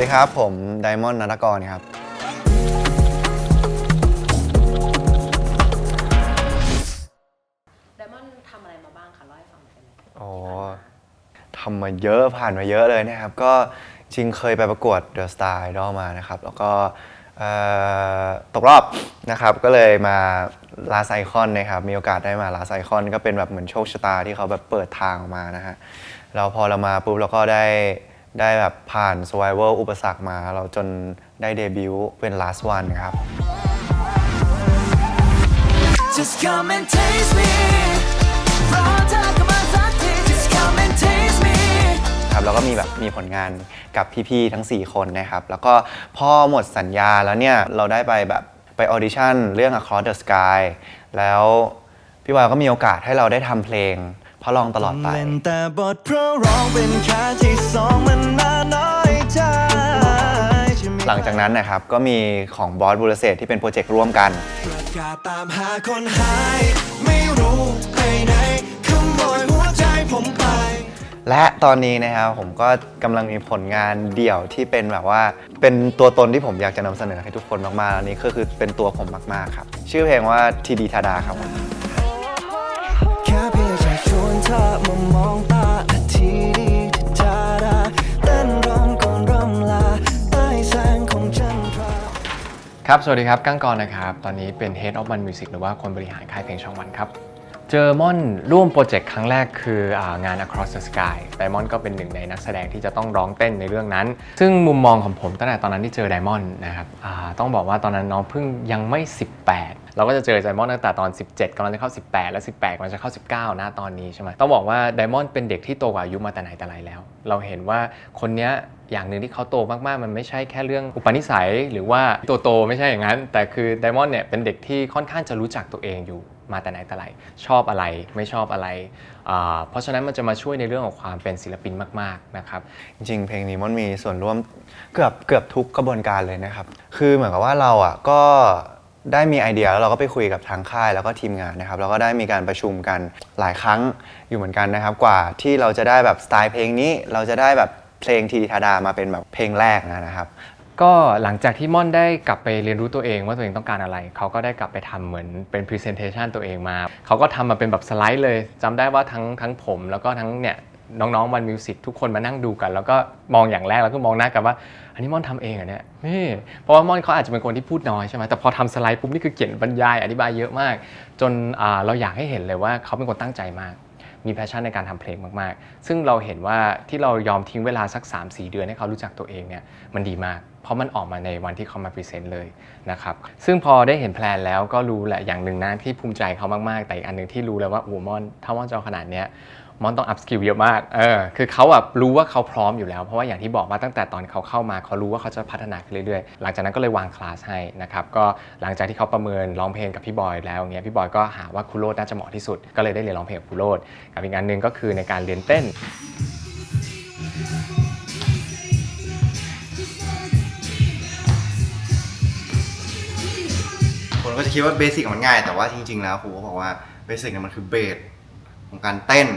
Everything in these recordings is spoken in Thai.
ดีครับผมไดมอนด์ ณัฐกรครับไดมอนด์ทำอะไรมาบ้างคะเล่าให้ฟังหน่อยได้ไหมอ๋อทำมาเยอะผ่านมาเยอะเลยนะครับก็จริงเคยไปประกวด The Star Idol มานะครับแล้วก็ตกรอบนะครับก็เลยมา Last Icon นะครับมีโอกาสได้มา Last Icon ก็เป็นแบบเหมือนโชคชะตาที่เขาแบบเปิดทางออกมานะฮะแล้วพอเรามาปุ๊บเราก็ได้แบบผ่าน Survival อุปสรรคมาเราจนได้เดบิวต์เป็น Last One ครับ Just come and taste me รอเธอก็มาสักที Just come and taste me ครับแล้วก็มีผลงานกับพี่ๆทั้ง4คนนะครับแล้วก็พอหมดสัญญาแล้วเนี่ยเราได้ไปออดิชั่นเรื่อง Across the Sky แล้วพี่วาวก็มีโอกาสให้เราได้ทำเพลงพระรองตลอดไปเล่นแต่บทเพราะร้องเป็นแค่ที่สองมันน่าน้อยใจ หลังจากนั้นนะครับก็มีของบอสบุรเศรษฐ์ที่เป็นโปรเจกต์ร่วมกันประกาศตามหาคนหายไม่รู้ไปไหนขโมยหัวใจผมไปและตอนนี้นะครับผมก็กำลังมีผลงานเดี่ยวที่เป็นแบบว่าเป็นตัวตนที่ผมอยากจะนำเสนอให้ทุกคนมากๆอันนี้ก็คือเป็นตัวผมมากๆครับชื่อเพลงว่าทีดีทาดาครับผมแค่เพียงแค่ชวนเธอมามองตาทีดีทาดาเต้นรำก่อนรำลาใต้แสงของจันทราครับสวัสดีครับก้างกรนะครับตอนนี้เป็น Head of One Music หรือว่าคนบริหารค่ายเพลงช่องวันครับเจอม่อนร่วมโปรเจกต์ครั้งแรกคืองาน Across the Sky ไดมอนด์ก็เป็นหนึ่งในนักแสดงที่จะต้องร้องเต้นในเรื่องนั้นซึ่งมุมมองของผมตั้งแต่ตอนนั้นที่เจอไดมอนด์นะครับต้องบอกว่าตอนนั้นน้องเพิ่งยังไม่18เราก็จะเจอไดมอนด์ตั้งแต่ตอน17กำลังจะเข้า18และ18กำลังจะเข้า19นะตอนนี้ใช่ไหมต้องบอกว่าไดมอนด์เป็นเด็กที่โตกว่าอายุมาแต่ไหนแต่ไรแล้วเราเห็นว่าคนเนี้ยอย่างหนึ่งที่เขาโตมากๆมันไม่ใช่แค่เรื่องอุปนิสัยหรือว่าโตไม่ใช่อย่างนั้นแต่คือไดมอนด์เนี่ยเป็นเด็กที่ค่อนข้างจะรู้จักตัวเองอยู่มาแต่ไหนแต่ไรชอบอะไรไม่ชอบอะไรเพราะฉะนั้นมันจะมาช่วยในเรื่องของความเป็นศิลปินมากๆนะครับจริงๆเพลงนี้มันมีส่วนร่วมเกือบทุกกระบวนการเลยนะครับคือเหมือนกับว่าเราอ่ะก็ได้มีไอเดียแล้วเราก็ไปคุยกับทางค่ายแล้วก็ทีมงานนะครับแล้วก็ได้มีการประชุมกันหลายครั้งอยู่เหมือนกันนะครับกว่าที่เราจะได้แบบสไตล์เพลงนี้เราจะได้แบบเพลงทีดีทาดามาเป็นแบบเพลงแรกนะครับก็หลังจากที่ม่อนได้กลับไปเรียนรู้ตัวเองว่าตัวเองต้องการอะไรเขาก็ได้กลับไปทำเหมือนเป็น presentation ตัวเองมาเขาก็ทำมาเป็นแบบสไลด์เลยจำได้ว่าทั้งผมแล้วก็ทั้งเนี่ยน้องๆวันมิวสิกทุกคนมานั่งดูกันแล้วก็มองอย่างแรกแล้วก็มองหน้ากันว่าอันนี้ม่อนทำเองอ่ะเนี่ยนี่เพราะว่าม่อนเขาอาจจะเป็นคนที่พูดน้อยใช่ไหมแต่พอทำสไลด์ปุ๊บนี่คือเขียนบรรยายอธิบายเยอะมากจนเราอยากให้เห็นเลยว่าเขาเป็นคนตั้งใจมากมีแพชชั่นในการทำเพลงมากๆซึ่งเราเห็นว่าที่เรายอมทิ้งเวลาสัก 3-4 เดือนให้เขารู้จักตัวเองเนี่ยมันดีมากเพราะมันออกมาในวันที่เขามาพรีเซนต์เลยนะครับซึ่งพอได้เห็นแพลนแล้วก็รู้แหละอย่างหนึ่งนะที่ภูมิใจเขามากๆแต่อีกอันหนึ่งที่รู้แล้วว่าโอ้ม่อนถ้าม่อนจะเอาขนาดเนี้ยม่อนต้องอัพสกิลเยอะมากคือเขาแบบรู้ว่าเขาพร้อมอยู่แล้วเพราะว่าอย่างที่บอกว่าตั้งแต่ตอนเขาเข้ามาเขารู้ว่าเขาจะพัฒนาขึ้นเรื่อยๆหลังจากนั้นก็เลยวางคลาสให้นะครับก็หลังจากที่เขาประเมินร้องเพลงกับพี่บอยแล้วเงี้ยพี่บอยก็หาว่าครูโรจน์น่าจะเหมาะที่สุดก็เลยได้เรียนร้องเพลงกับครูโรจน์กับอีกอันหนึ่งก็คือในการเรียนเต้นคนก็จะคิดว่าเบสิกมันง่ายแต่ว่าจริงๆแล้วครูก็บอกว่าเบสิกเนี่ยมันคือเบสของการเต้น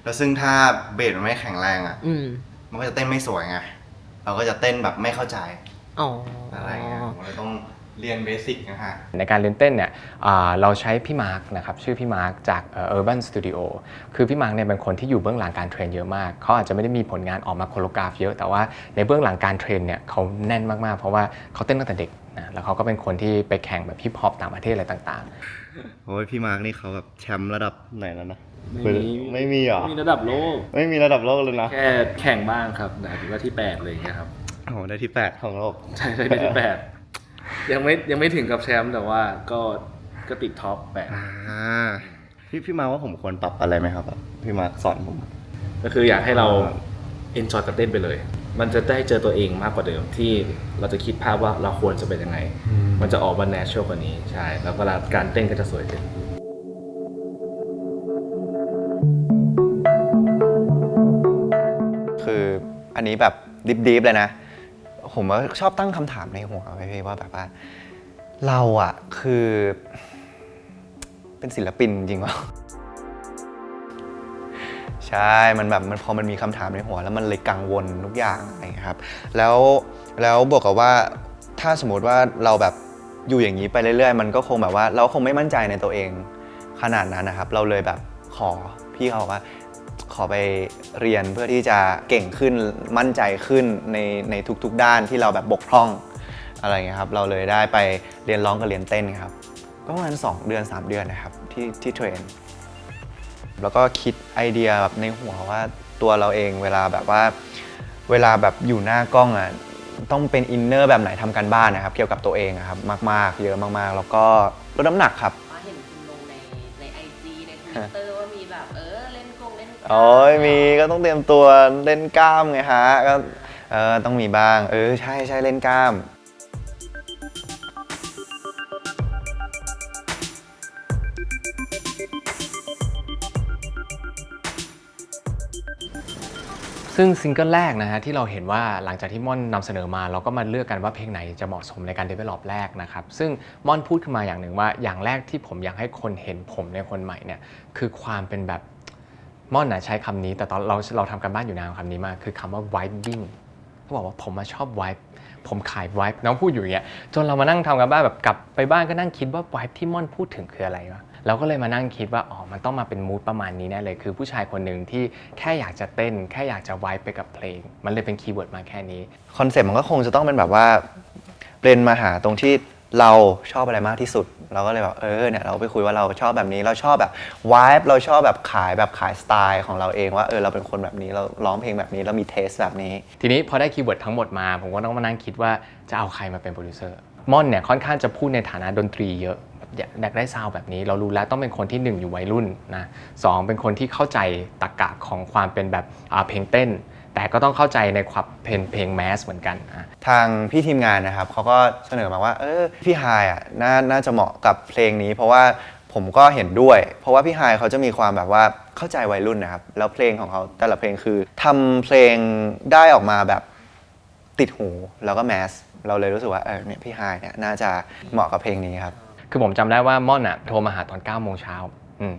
แล้วซึ่งถ้าเบสมันไม่แข็งแรงอ่ะมันก็จะเต้นไม่สวยไงเราก็จะเต้นแบบไม่เข้าใจอะไรเงี้ยผมเลยต้องเรียนเบสิกนะฮะในการเรียนเต้นเนี่ยเราใช้พี่มาร์คนะครับชื่อพี่มาร์คจาก Urban Studio คือพี่มาร์คเนี่ยเป็นคนที่อยู่เบื้องหลังการเทรนเยอะมากเขาอาจจะไม่ได้มีผลงานออกมาโคโรกราฟเยอะแต่ว่าในเบื้องหลังการเทรนเนี่ยเขาแน่นมากๆเพราะว่าเขาเต้นตั้งแต่เด็กนะแล้วเขาก็เป็นคนที่ไปแข่งแบบฮิปฮอปต่างประเทศอะไรต่างๆโอ้ยพี่มาร์คนี่เขาแบบแชมป์ระดับไหนแล้วนะไม่มีหรอมีระดับโลกไม่มีระดับโลกเลยนะแค่แข่งบ้างครับแต่ถือว่าที่8เลยครับโอ้ได้ที่8ของโลกใช่ได้ที่8ยังไม่ถึงกับแชมป์แต่ว่าก็ติดท็อป8พี่มาว่าผมควรปรับอะไรไหมครับพี่มาสอนผมก็คืออยากให้เราเอนจอยกับเต้นไปเลยมันจะได้เจอตัวเองมากกว่าเดิมที่เราจะคิดภาพว่าเราควรจะเป็นยังไงมันจะออกมาแนเชอรัลกว่านี้ใช่แล้วเวลาการเต้นก็จะสวยขึ้นคืออันนี้แบบดิฟๆเลยนะผมว่าชอบตั้งคำถามในหัวไว้พี่ว่าแบบว่าเราอะคือเป็นศิลปินจริงวะใ ใช่มันแบบมันพอมันมีคำถามในหัวแล้วมันเลยกังวลทุกอย่างอะไรอย่างเงี้ยครับแล้วบวกกับว่าถ้าสมมติว่าเราแบบอยู่อย่างนี้ไปเรื่อยๆมันก็คงแบบว่าเราคงไม่มั่นใจในตัวเองขนาดนั้นนะครับเราเลยแบบขอพี่เขาบอกว่าขอไปเรียนเพื่อที่จะเก่งขึ้นมั่นใจขึ้นในทุกๆด้านที่เราแบบบกพร่องอะไรเงี้ยครับเราเลยได้ไปเรียนร้องกับเรียนเต้นครับก็ประมาณ2 เดือน 3 เดือนนะครับที่เทรนแล้วก็คิดไอเดียแบบในหัวว่าตัวเราเองเวลาแบบอยู่หน้ากล้องอ่ะต้องเป็นอินเนอร์แบบไหนทำกันบ้านนะครับเกี่ยวกับตัวเองครับมากๆเยอะมากๆแล้วก็ลดน้ำหนักครับ ว่าเห็นคุณลงใน IG ใน Twitter ว่ามีแบบเล่นกล้าม โอ้ยมีก็ต้องเตรียมตัวเล่นกล้ามไงฮะก็ต้องมีบ้างใช่เล่นกล้ามซึ่งซิงเกิลแรกนะฮะที่เราเห็นว่าหลังจากที่ม่อนนำเสนอมาเราก็มาเลือกกันว่าเพลงไหนจะเหมาะสมในการ develop แรกนะครับซึ่งม่อนพูดขึ้นมาอย่างหนึ่งว่าอย่างแรกที่ผมอยากให้คนเห็นผมในคนใหม่เนี่ยคือความเป็นแบบม่อนใช้คำนี้แต่ตอนเราทำกันบ้านอยู่นานคำนี้มากคือคำว่า vibing เขาบอกว่าผมมาชอบ vibe ผมขาย vibe น้องพูดอยู่อย่างเงี้ยจนเรามานั่งทำกันบ้านแบบกลับไปบ้านก็นั่งคิดว่า vibe ที่ม่อนพูดถึงคืออะไรวะเราก็เลยมานั่งคิดว่ามันต้องมาเป็นมูดประมาณนี้แน่เลยคือผู้ชายคนหนึ่งที่แค่อยากจะเต้นแค่อยากจะไวป์ไปกับเพลงมันเลยเป็นคีย์เวิร์ดมาแค่นี้คอนเซ็ปต์มันก็คงจะต้องเป็นแบบว่าเบรนมาหาตรงที่เราชอบอะไรมากที่สุดเราก็เลยแบบเนี่ยเราไปคุยว่าเราชอบแบบนี้เราชอบแบบไวป์เราชอบแบบขายสไตล์ของเราเองว่าเราเป็นคนแบบนี้เราร้องเพลงแบบนี้เรามีเทสแบบนี้ทีนี้พอได้คีย์เวิร์ดทั้งหมดมาผมก็ต้องมานั่งคิดว่าจะเอาใครมาเป็นโปรดิวเซอร์ม่อนเนี่ยค่อนข้างจะพูดในฐานะดนตรีเยอะอยากได้ซาวด์แบบนี้เรารู้แล้วต้องเป็นคนที่1อยู่วัยรุ่นนะ2เป็นคนที่เข้าใจตรรกะของความเป็นแบบเพลงเต้นแต่ก็ต้องเข้าใจในความเพลงแมสเหมือนกันทางพี่ทีมงานนะครับเขาก็เสนอมาว่าพี่ไฮน่าจะเหมาะกับเพลงนี้เพราะว่าผมก็เห็นด้วยเพราะว่าพี่ไฮเขาจะมีความแบบว่าเข้าใจวัยรุ่นนะครับแล้วเพลงของเขาแต่ละเพลงคือทำเพลงได้ออกมาแบบติดหูแล้วก็แมสเราเลยรู้สึกว่าเนี่ยพี่ไฮเนี่ยน่าจะเหมาะกับเพลงนี้ครับคือผมจำได้ว่าม่อนโทรมาหาตอน 9 โมงเช้า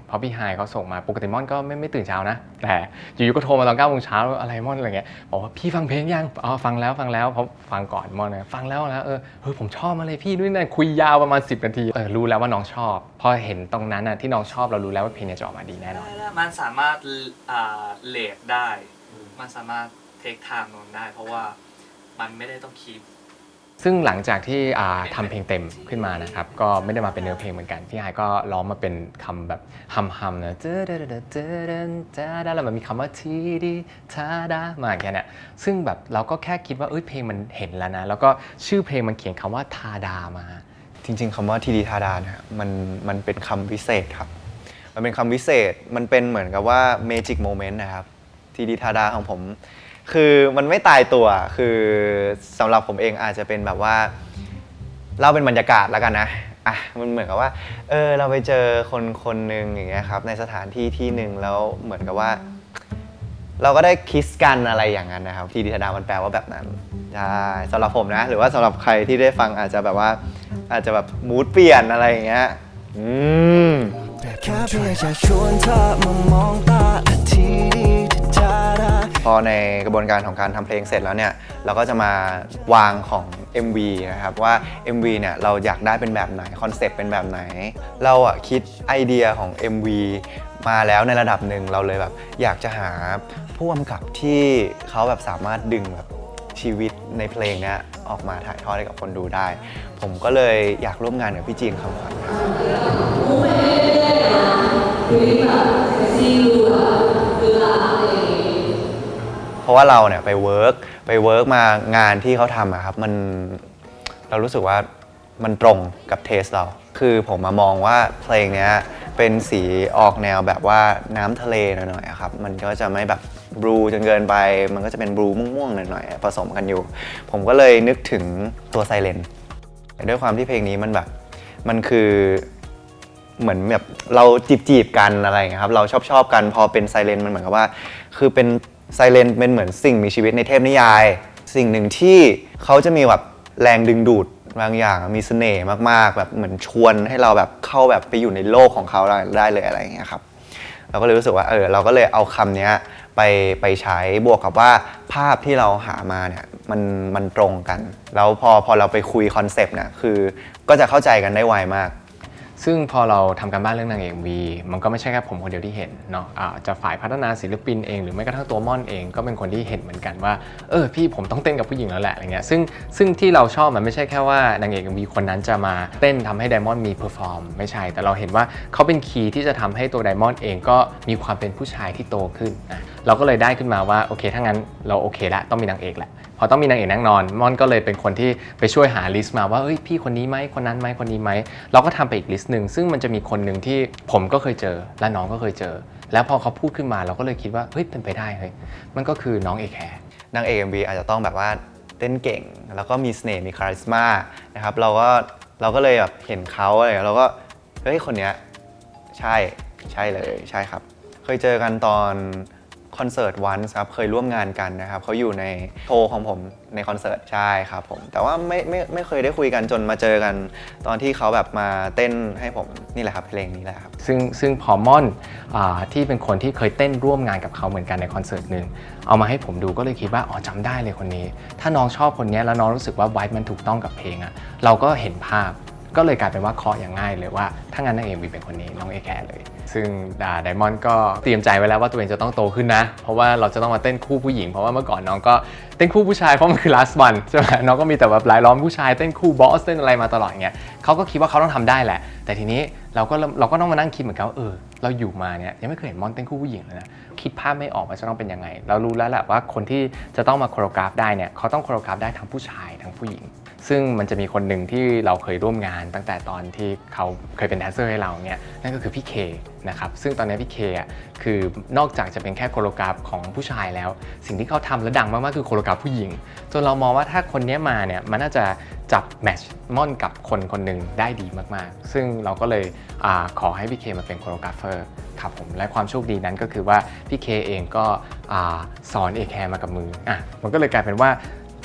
เพราะพี่ไฮเขาส่งมาปกติม่อนก็ไม่ตื่นเช้านะแต่อยู่ๆก็โทรมาตอน 9 โมงเช้าอะไรม่อนอะไรเงี้ยบอกว่าพี่ฟังเพลงยังฟังแล้วเพราะฟังก่อนม่อนฟังแล้วนะผมชอบมาเลยพี่ด้วยนะคุยยาวประมาณ10 นาทีรู้แล้วว่าน้องชอบพอเห็นตรงนั้นที่น้องชอบเรารู้แล้วว่าเพลงนี้จะออกมาดีแน่นอนมันสามารถเลทได้มันสามารถเทคไทม์นนได้เพราะว่ามันไม่ได้ต้องคีปซึ่งหลังจากที่ทำเพลงเต็มขึ้นมานะครับก็ไม่ได้มาเป็นเนื้อเพลงเหมือนกันพี่ไฮก็ร้องมาเป็นคำแบบฮัมนะแล้วมันมีคำว่าทีดีทาดามาแค่นี้ซึ่งแบบเราก็แค่คิดว่าเพลงมันเห็นแล้วนะแล้วก็ชื่อเพลงมันเขียนคำว่าทาดามาจริงๆคำว่าทีดีทาดาเนี่ยมันเป็นคำวิเศษครับมันเป็นคำวิเศษมันเป็นเหมือนกับว่า Magic Moment นะครับทีดีทาดาของผมคือมันไม่ตายตัวคือสำหรับผมเองอาจจะเป็นแบบว่าเล่าเป็นบรรยากาศแล้วกันนะมันเหมือนกับว่าเราไปเจอคนหนึ่งอย่างเงี้ยครับในสถานที่หนึ่งแล้วเหมือนกับว่าเราก็ได้คิสกันอะไรอย่างนั้นนะครับทีดีทาดามันแปลว่าแบบนั้นใช่สำหรับผมนะหรือว่าสำหรับใครที่ได้ฟังอาจจะแบบมูดเปลี่ยนอะไรอย่างเงี้ยแค่เพียงจะชวนเธอมามองตาทีดีทาดาพอในกระบวนการของการทำเพลงเสร็จแล้วเนี่ยเราก็จะมาวางของ MV นะครับว่า MV เนี่ยเราอยากได้เป็นแบบไหนคอนเซปต์เป็นแบบไหนเราคิดไอเดียของ MV มาแล้วในระดับหนึ่งเราเลยแบบอยากจะหาผู้กำกับที่เขาแบบสามารถดึงแบบชีวิตในเพลงนี้ออกมาถ่ายทอดให้กับคนดูได้ผมก็เลยอยากร่วมงานกับพี่จีนคำขวัญครับเพราะว่าเราเนี่ยไปเวิร์กมางานที่เขาทำครับเรารู้สึกว่ามันตรงกับเทสเราคือผมมามองว่าเพลงนี้เป็นสีออกแนวแบบว่าน้ำทะเลหน่อยๆครับมันก็จะไม่แบบบลูจนเกินไปมันก็จะเป็นบลูม่วงๆหน่อยๆผสมกันอยู่ผมก็เลยนึกถึงตัวไซเรนด้วยความที่เพลงนี้มันคือเหมือนแบบเราจีบกันอะไรอย่างเงี้ยครับเราชอบกันพอเป็นไซเรนมันเหมือนกับว่าคือเป็นไซเรนเป็นเหมือนสิ่งมีชีวิตในเทพนิยายสิ่งหนึ่งที่เขาจะมีแบบแรงดึงดูดบางอย่างมีเสน่ห์มากๆแบบเหมือนชวนให้เราแบบเข้าแบบไปอยู่ในโลกของเขาได้เลยอะไรอย่างเงี้ยครับ เราก็เลยรู้สึกว่าเราก็เลยเอาคำนี้ไปใช้บวกกับว่าภาพที่เราหามาเนี่ยมันตรงกันแล้วพอเราไปคุยคอนเซปต์เนี่ยคือก็จะเข้าใจกันได้ไวมาก ซึ่งพอเราทำการบ้านเรื่องนางเอก MV มันก็ไม่ใช่แค่ผมคนเดียวที่เห็นเนาะจะฝ่ายพัฒนาศิลปินเองหรือแม้กระทั่งตัวม่อนเองก็เป็นคนที่เห็นเหมือนกันว่าพี่ผมต้องเต้นกับผู้หญิงแล้วแหละอะไรเงี้ยซึ่งที่เราชอบมันไม่ใช่แค่ว่านางเอก MV คนนั้นจะมาเต้นทำให้ไดมอนด์มีเพอร์ฟอร์มไม่ใช่แต่เราเห็นว่าเขาเป็นคีย์ที่จะทำให้ตัวไดมอนด์เองก็มีความเป็นผู้ชายที่โตขึ้นนะเราก็เลยได้ขึ้นมาว่าโอเคถ้างั้นเราโอเคแล้วต้องมีนางเอกแหละพอต้องมีนางเอกแน่นอนม่อนก็เลยเป็นคนที่ไปช่วยหาลิสต์มาว่าพี่คนนี้ไหมคนนั้นไหมคนนี้ไหมเราก็ทำไปอีกลิสต์หนึ่งซึ่งมันจะมีคนหนึ่งที่ผมก็เคยเจอและน้องก็เคยเจอแล้วพอเขาพูดขึ้นมาเราก็เลยคิดว่าเป็นไปได้มันก็คือน้องเอแคร์นางเอก MV อาจจะต้องแบบว่าเต้นเก่งแล้วก็มีเสน่ห์มีคาริสมานะครับเราก็เลยแบบเห็นเขาอะไรเราก็คนเนี้ยใช่เลยใช่ครับเคยเจอกันตอนคอนเสิร์ตวันครับเคยร่วมงานกันนะครับเขาอยู่ในโชว์ของผมในคอนเสิร์ตใช่ครับผมแต่ว่าไม่เคยได้คุยกันจนมาเจอกันตอนที่เขาแบบมาเต้นให้ผมนี่แหละครับเพลงนี้แหละครับซึ่งพอม่อนที่เป็นคนที่เคยเต้นร่วมงานกับเขาเหมือนกันในคอนเสิร์ตหนึ่งเอามาให้ผมดูก็เลยคิดว่าจำได้เลยคนนี้ถ้าน้องชอบคนนี้แล้วน้องรู้สึกว่าไวท์มันถูกต้องกับเพลงเราก็เห็นภาพก็เลยกลายเป็นว่าเคาะอย่างง่ายเลยว่าถ้างั้นนางเอกวีเป็นคนนี้น้องเอแคร์เลยซึ่งไดมอนด์ก็เตรียมใจไว้แล้วว่าตัวเองจะต้องโตขึ้นนะเพราะว่าเราจะต้องมาเต้นคู่ผู้หญิงเพราะว่าเมื่อก่อนน้องก็เต้นคู่ผู้ชายเพราะมันคือ last one ใช่ไหมน้องก็มีแต่แบบรายล้อมผู้ชายเต้นคู่บอสเต้นอะไรมาตลอดเงี้ยเขาก็คิดว่าเขาต้องทำได้แหละแต่ทีนี้เราก็ต้องมานั่งคิดเหมือนกันว่าเราอยู่มาเนี่ยยังไม่เคยเห็นมอนเต้นคู่ผู้หญิงเลยนะคิดภาพไม่ออกว่าจะต้องเป็นยังไงเรารู้แล้วแหละว่าคนที่จะต้องมาโคโรกราฟได้เนี่ยเขาต้องโคโรกราฟได้ทั้งผู้ชายทั้งผู้หญิงซึ่งมันจะมีคนหนึ่งที่เราเคยร่วมงานตั้งแต่ตอนที่เขาเคยเป็นแดนเซอร์ให้เราเนี่ยนั่นก็คือพี่เคนะครับซึ่งตอนนี้พี่เคคือนอกจากจะเป็นแค่โคโรกราฟของผู้ชายแล้วสิ่งที่เขาทำและดังมากๆคือโคโรกราฟผู้หญิงจนเรามองว่าถ้าคนนี้มาเนี่ยมันน่าจะจับแมทช์ม่อนกับคนหนึ่งได้ดีมากๆซึ่งเราก็เลยขอให้พี่เคมาเป็นโคโรกราฟเฟอร์ครับผมและความโชคดีนั้นก็คือว่าพี่เคเองก็สอนเอแคร์มากับมือมันก็เลยกลายเป็นว่า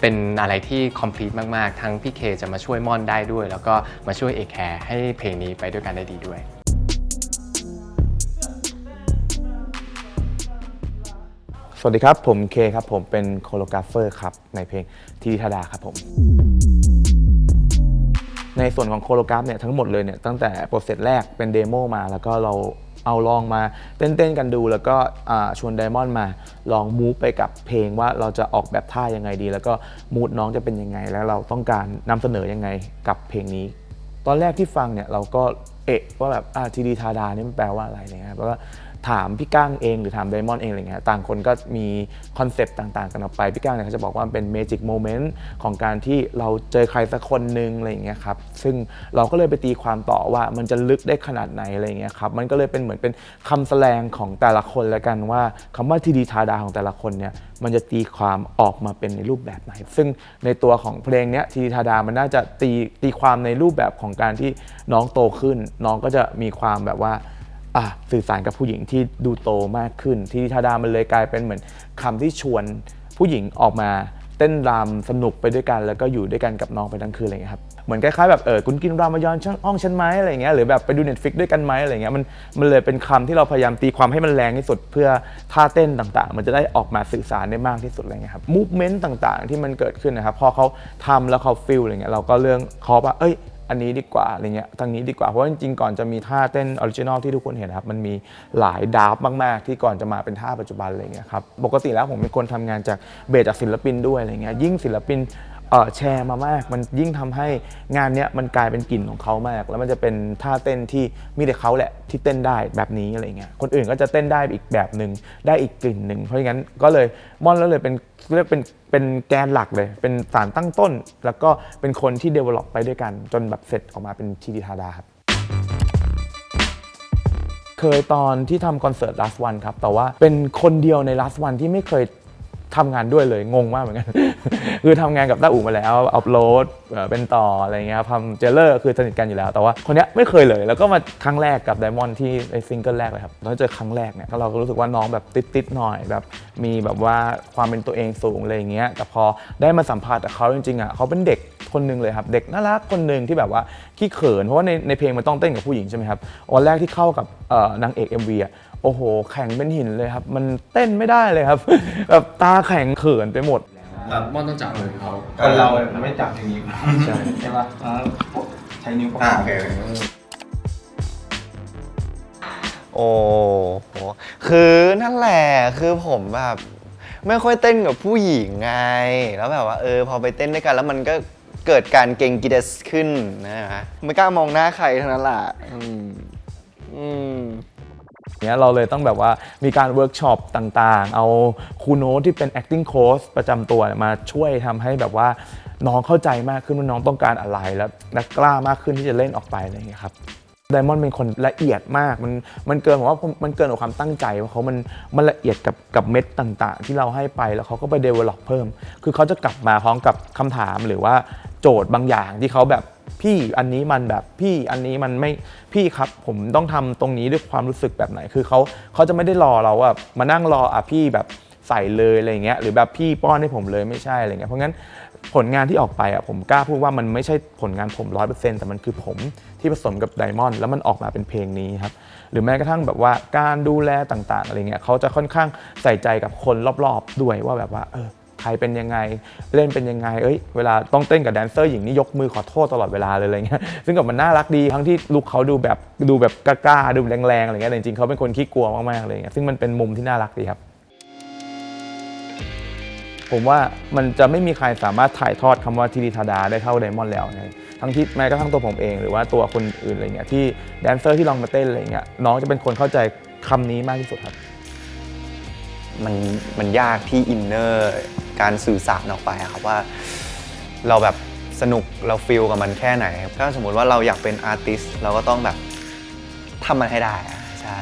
เป็นอะไรที่ complete มากๆทั้งพี่เคจะมาช่วยม่อนได้ด้วยแล้วก็มาช่วยเอแคร์ให้เพลงนี้ไปด้วยกันได้ดีด้วยสวัสดีครับผมเคครับผมเป็นโคโรกราฟเฟอร์ครับในเพลงทีธาดาครับผมในส่วนของโคโรกราฟเนี่ยทั้งหมดเลยเนี่ยตั้งแต่โปรเซสแรกเป็นเดโมมาแล้วก็เราเอาลองมาเต้นกันดูแล้วก็ชวนไดมอนด์มาลองมูฟไปกับเพลงว่าเราจะออกแบบท่ายังไงดีแล้วก็มูดน้องจะเป็นยังไงแล้วเราต้องการนำเสนอยังไงกับเพลงนี้ตอนแรกที่ฟังเนี่ยเราก็ว่าแบบทีดีธาดานี่มันแปลว่าอะไรเนี่ยเพราะว่าถามพี่ก้างเองหรือถามไดมอนด์เองอะไรเงี้ยต่างคนก็มีคอนเซปต์ต่างๆกันออกไปพี่ก้างเนี่ยเขาจะบอกว่าเป็นเมจิกโมเมนต์ของการที่เราเจอใครสักคนนึงอะไรอย่างเงี้ยครับซึ่งเราก็เลยไปตีความต่อว่ามันจะลึกได้ขนาดไหนอะไรเงี้ยครับมันก็เลยเป็นเหมือนเป็นคำแสดงของแต่ละคนแล้วกันว่าคำว่าทีดีธาดาของแต่ละคนเนี่ยมันจะตีความออกมาเป็นในรูปแบบไหนซึ่งในตัวของเพลงนี้ทีดีธาดามันน่าจะตีความในรูปแบบของการที่น้องโตขึ้นน้องก็จะมีความแบบว่าสื่อสารกับผู้หญิงที่ดูโตมากขึ้นทีดีธาดามันเลยกลายเป็นเหมือนคำที่ชวนผู้หญิงออกมาเต้นรำสนุกไปด้วยกันแล้วก็อยู่ด้วยกันกับน้องไปทั้งคืนอะไรเงี้ยครับเหมือนคล้ายๆแบบคุณกินรามยอนห้องฉันไหมอะไรเงี้ยหรือแบบไปดู Netflix ด้วยกันไหมอะไรเงี้ยมันเลยเป็นคำที่เราพยายามตีความให้มันแรงที่สุดเพื่อท่าเต้นต่างๆมันจะได้ออกมาสื่อสารได้มากที่สุดอะไรเงี้ยครับมูฟเมนต์ต่างๆที่มันเกิดขึ้นนะครับพอเขาทำแล้วเขาฟีลอะไรเงี้ยเราก็เรื่องขอว่าอันนี้ดีกว่าอะไรเงี้ยทางนี้ดีกว่าเพราะจริงๆก่อนจะมีท่าเต้นออริจินอลที่ทุกคนเห็นครับมันมีหลายดราฟมากๆที่ก่อนจะมาเป็นท่าปัจจุบันอะไรเงี้ยครับปกติแล้วผมเป็นคนทำงานจากเบสจากศิลปินด้วยอะไรเงี้ยยิ่งศิลปินแชร์มามากมันยิ่งทำให้งานเนี้ยมันกลายเป็นกลิ่นของเขามากแล้วมันจะเป็นท่าเต้นที่มีแต่เขาแหละที่เต้นได้แบบนี้อะไรเงี้ยคนอื่นก็จะเต้นได้อีกแบบนึงได้อีกกลิ่นนึงเพราะงั้นก็เลยม่อนแล้วเลยเป็นเรียกเป็นแกนหลักเลยเป็นสารตั้งต้นแล้วก็เป็นคนที่ develop ไปด้วยกันจนแบบเสร็จออกมาเป็นทีดีธาดาครับเคยตอนที่ทำคอนเสิร์ต last one ครับแต่ว่าเป็นคนเดียวใน last one ที่ไม่เคยทำงานด้วยเลยงงมากเหมือนกัน คือทำงานกับต้าอู่มาแล้วอัพโหลดเป็นต่ออะไรเงี้ยทำเจเลอร์คือสนิทกันอยู่แล้วแต่ว่าคนนี้ไม่เคยเลยแล้วก็มาครั้งแรกกับไดมอนด์ที่ในซิงเกิลแรกเลยครับแล้วเจอครั้งแรกเนี่ยเราก็รู้สึกว่าน้องแบบติดหน่อยแบบมีแบบว่าความเป็นตัวเองสูงอะไรเงี้ยแต่พอได้มาสัมผัสกับเขาจริงๆเขาเป็นเด็กคนนึงเลยครับเด็กน่ารักคนนึงที่แบบว่าขี้เขินเพราะว่าในเพลงมันต้องเต้นกับผู้หญิงใช่ไหมครับวันแรกที่เข้ากับนางเอก MV โอ้โหแข็งเป็นหินเลยครับ มันเต้นไม่ได้เลยครับ แบบตาแข็งเขินไปหมด ม่อนต้องจับมือเขา คนเราไม่จับอย่างนี้ใช่ป่ะใช้นิ้วประกอบ โอ้โหคือนั่นแหละคือผมแบบไม่ค่อยเต้นกับผู้หญิงไง แล้วแบบว่าพอไปเต้นด้วยกันแล้วมันก็เกิดการเกรงกีเดสขึ้นนะฮะไม่กล้ามองหน้าใครเท่านั้นแหละเนี้ยเราเลยต้องแบบว่ามีการเวิร์กช็อปต่างๆ เอาครูโน้ตที่เป็น acting coach ประจำตัวมาช่วยทำให้แบบว่าน้องเข้าใจมากขึ้นว่าน้องต้องการอะไรและกล้ามากขึ้นที่จะเล่นออกไปอะไรอย่างเงี้ยครับไดมอนด์เป็นคนละเอียดมากมันเกินผมว่ามันเกินกว่าความตั้งใจว่าเขามันละเอียดกับเม็ดต่างๆ ที่เราให้ไปแล้วเขาก็ไป develop เพิ่มคือเขาจะกลับมาพร้อมกับคำถามหรือว่าโจทย์บางอย่างที่เขาแบบพี่อันนี้มันแบบพี่อันนี้มันไม่พี่ครับผมต้องทำตรงนี้ด้วยความรู้สึกแบบไหนคือเขาจะไม่ได้รอเราว่ามานั่งรอพี่แบบใส่เลยอะไรอย่างเงี้ยหรือแบบพี่ป้อนให้ผมเลยไม่ใช่อะไรเงี้ยเพราะงั้นผลงานที่ออกไปผมกล้าพูดว่ามันไม่ใช่ผลงานผม 100% แต่มันคือผมที่ผสมกับไดมอนด์แล้วมันออกมาเป็นเพลงนี้ครับหรือแม้กระทั่งแบบว่าการดูแลต่างๆอะไรเงี้ยเขาจะค่อนข้างใส่ใจกับคนรอบๆด้วยว่าแบบว่าใครเป็นยังไงเล่นเป็นยังไงเวลาต้องเต้นกับแดนเซอร์หญิงนี่ยกมือขอโทษตลอดเวลาเลยอะไรเงี้ยซึ่งกับมันน่ารักดีทั้งที่ลุคเขาดูแบบกล้าๆดูแรงๆอะไรเงี้ยแต่จริงๆเขาเป็นคนขี้กลัวมากๆเลยซึ่งมันเป็นมุมที่น่ารักดีครับผมว่ามันจะไม่มีใครสามารถถ่ายทอดคำว่าทีริธาดาได้เท่าไดมอนด์แล้วทั้งที่แม้กระทั่งตัวผมเองหรือว่าตัวคนอื่นอะไรเงี้ยที่แดนเซอร์ที่ลองมาเต้นอะไรเงี้ยน้องจะเป็นคนเข้าใจคำนี้มากที่สุดครับมันยากที่อินเนอร์การสื่อสารออกไปครับว่าเราแบบสนุกเราฟีลกับมันแค่ไหนถ้าสมมุติว่าเราอยากเป็นอาร์ติสต์เราก็ต้องแบบทำมันให้ได้ใช่